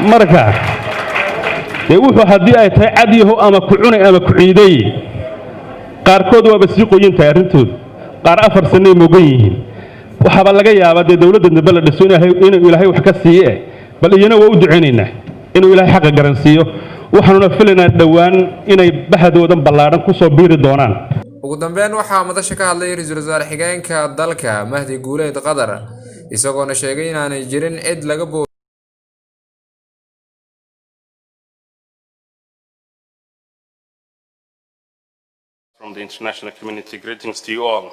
marka wuxuu haddii ay tahay cad yaho ama ku cunay ama ku ciiday qaarkood waaba sii qoyintahay arrintoodu qaar 4 sano mogan yihiin waxaba laga yaabaa dawladda nabal dhiso inuu ilaahay wax ka siiye bal iyana waa u duceynaynaa inuu ilaahay xaq garansiiyo waxaanuna filaynaa dhawaan inay baxdoodan ballaaran ku soo biiri doonaan ugu dambeyn waxaa madasha ka hadlay ra'iisul wasaare xigeenka dalka Mahdi Guuleed Qadar isagoona sheegay inaanay jirin cid laga From the international community, greetings to you all.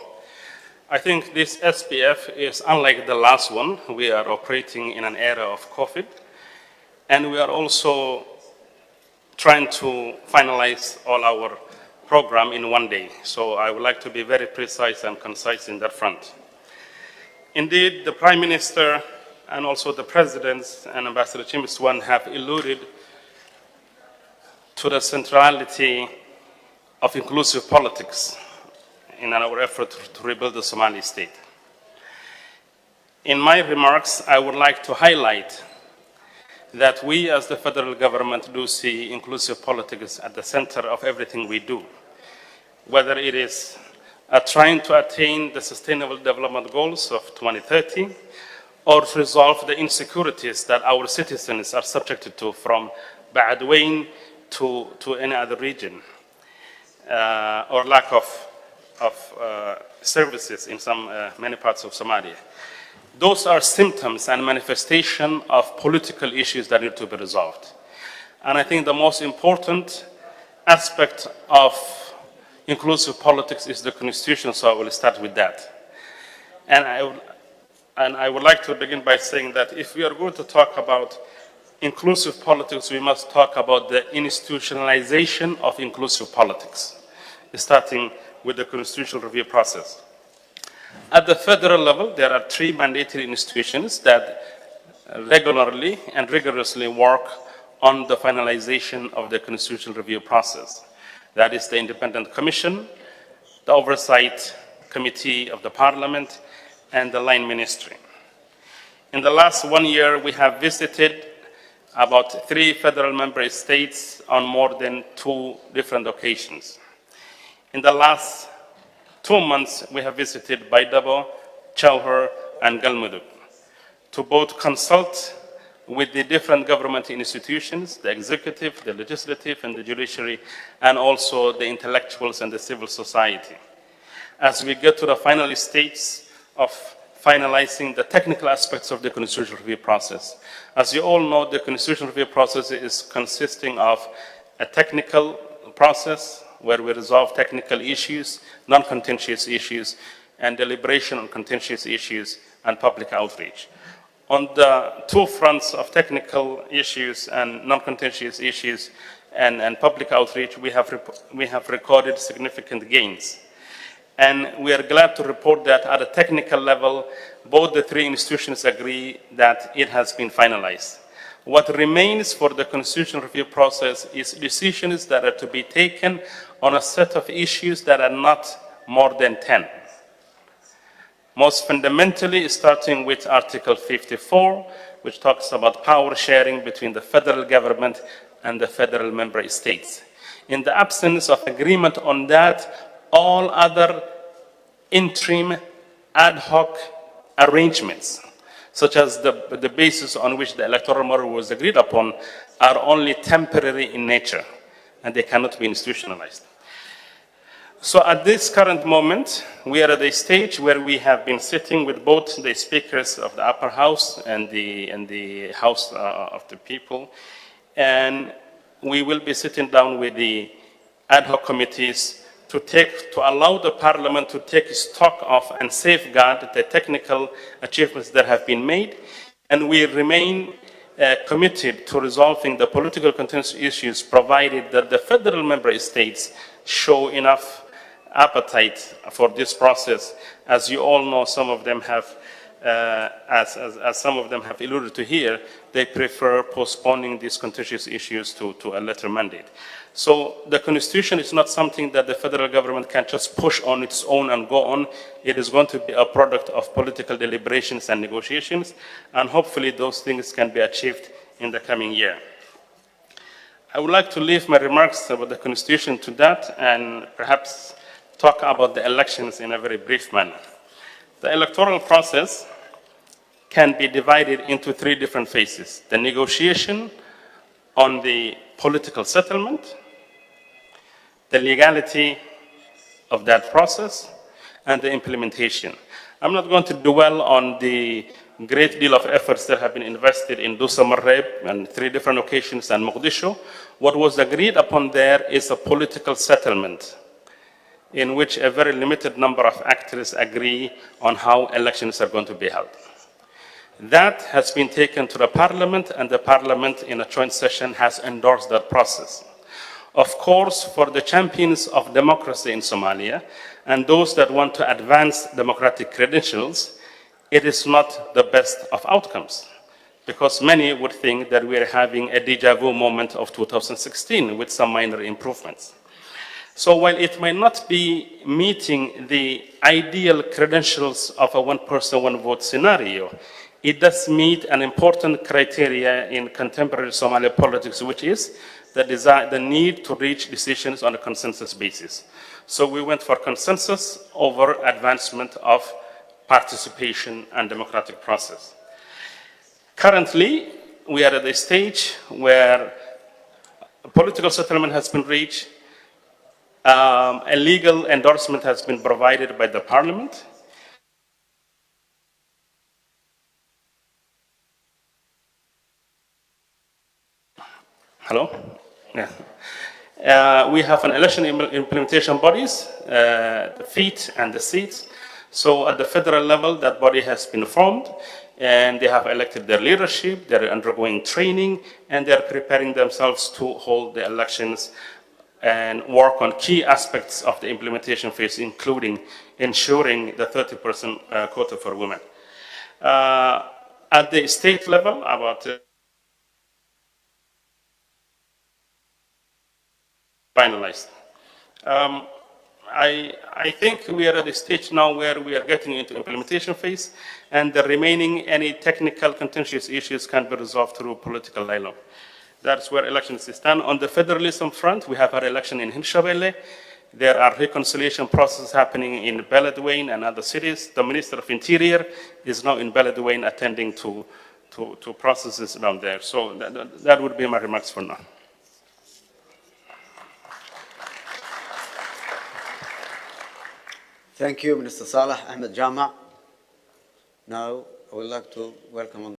I think this SPF is unlike the last one. We are operating in an era of COVID, and we are also trying to finalize all our program in one day. So I would like to be very precise and concise in that front. Indeed, the Prime Minister and also the President and Ambassador James Wan have alluded to the centrality of inclusive politics in our effort to rebuild the Somali state. In my remarks, I would like to highlight that we as the federal government do see inclusive politics at the center of everything we do, whether it is trying to attain the Sustainable Development Goals of 2030 or to resolve the insecurities that our citizens are subjected to from Ba'adwain to any other region. Or lack of services in many parts of Somalia. Those are symptoms and manifestation of political issues that need to be resolved. And I think the most important aspect of inclusive politics is the constitution, so I will start with that. And I would like to begin by saying that if we are going to talk about inclusive politics, we must talk about the institutionalization of inclusive politics, starting with the constitutional review process. At the federal level, there are 3 mandatory institutions that regularly and rigorously work on the finalization of the constitutional review process. That is the Independent Commission, the Oversight Committee of the Parliament, and the Line Ministry. In the last 1 year, we have visited about 3 federal member states on more than 2 different occasions. In the last 2 months, we have visited Baydhabo, Chowher, and Galmudug to both consult with the different government institutions, the executive, the legislative, and the judiciary, and also the intellectuals and the civil society. As we get to the final stage of finalizing the technical aspects of the constitutional review process. As you all know, the constitutional review process is consisting of a technical process where we resolve technical issues, non-contentious issues, and deliberation on contentious issues and public outreach. On the 2 fronts of technical issues and non-contentious issues and public outreach, we have recorded significant gains. And we are glad to report that at a technical level, both the 3 institutions agree that it has been finalized. What remains for the constitutional review process is decisions that are to be taken on a set of issues that are not more than 10. Most fundamentally, starting with Article 54, which talks about power sharing between the federal government and the federal member states. In the absence of agreement on that, all other interim ad hoc arrangements, such as the basis on which the electoral model was agreed upon, are only temporary in nature, and they cannot be institutionalized. So at this current moment, we are at a stage where we have been sitting with both the speakers of the upper house and the house of the people, and we will be sitting down with the ad hoc committees to allow the parliament to take stock of and safeguard the technical achievements that have been made, and we remain committed to resolving the political contentious issues provided that the federal member states show enough appetite for this process. As you all know, some of them have, as some of them have alluded to here, they prefer postponing these contentious issues to a later mandate. So the constitution is not something that the federal government can just push on its own and go on. It is going to be a product of political deliberations and negotiations, and hopefully those things can be achieved in the coming year. I would like to leave my remarks about the Constitution to that and perhaps talk about the elections in a very brief manner. The electoral process can be divided into three different phases: the negotiation on the political settlement, the legality of that process, and the implementation. I'm not going to dwell on the great deal of efforts that have been invested in Dusa Mareb and 3 different occasions and Mogadishu. What was agreed upon there is a political settlement in which a very limited number of actors agree on how elections are going to be held. That has been taken to the parliament, and the parliament in a joint session has endorsed that process. Of course, for the champions of democracy in Somalia and those that want to advance democratic credentials, it is not the best of outcomes, because many would think that we are having a déjà vu moment of 2016 with some minor improvements. So while it might not be meeting the ideal credentials of a one-person, one-vote scenario, it does meet an important criteria in contemporary Somali politics, which is the need to reach decisions on a consensus basis. So we went for consensus over advancement of participation and democratic process. Currently, we are at a stage where a political settlement has been reached, a legal endorsement has been provided by the parliament. Hello? Yeah. We have an election implementation bodies, the feet and the seats. So at the federal level, that body has been formed, and they have elected their leadership, they're undergoing training, and they're preparing themselves to hold the elections and work on key aspects of the implementation phase, including ensuring the 30% quota for women. At the state level, about finalized. I think we are at a stage now where we are getting into implementation phase, and the remaining any technical contentious issues can be resolved through political dialogue. That's where elections stand. On the federalism front, we have our election in Hirshabelle. There are reconciliation processes happening in Beledweyne and other cities. The Minister of Interior is now in Beledweyne attending to processes down there. So that would be my remarks for now. Thank you, Minister Salax. Ahmed Jama. Now, I would like to welcome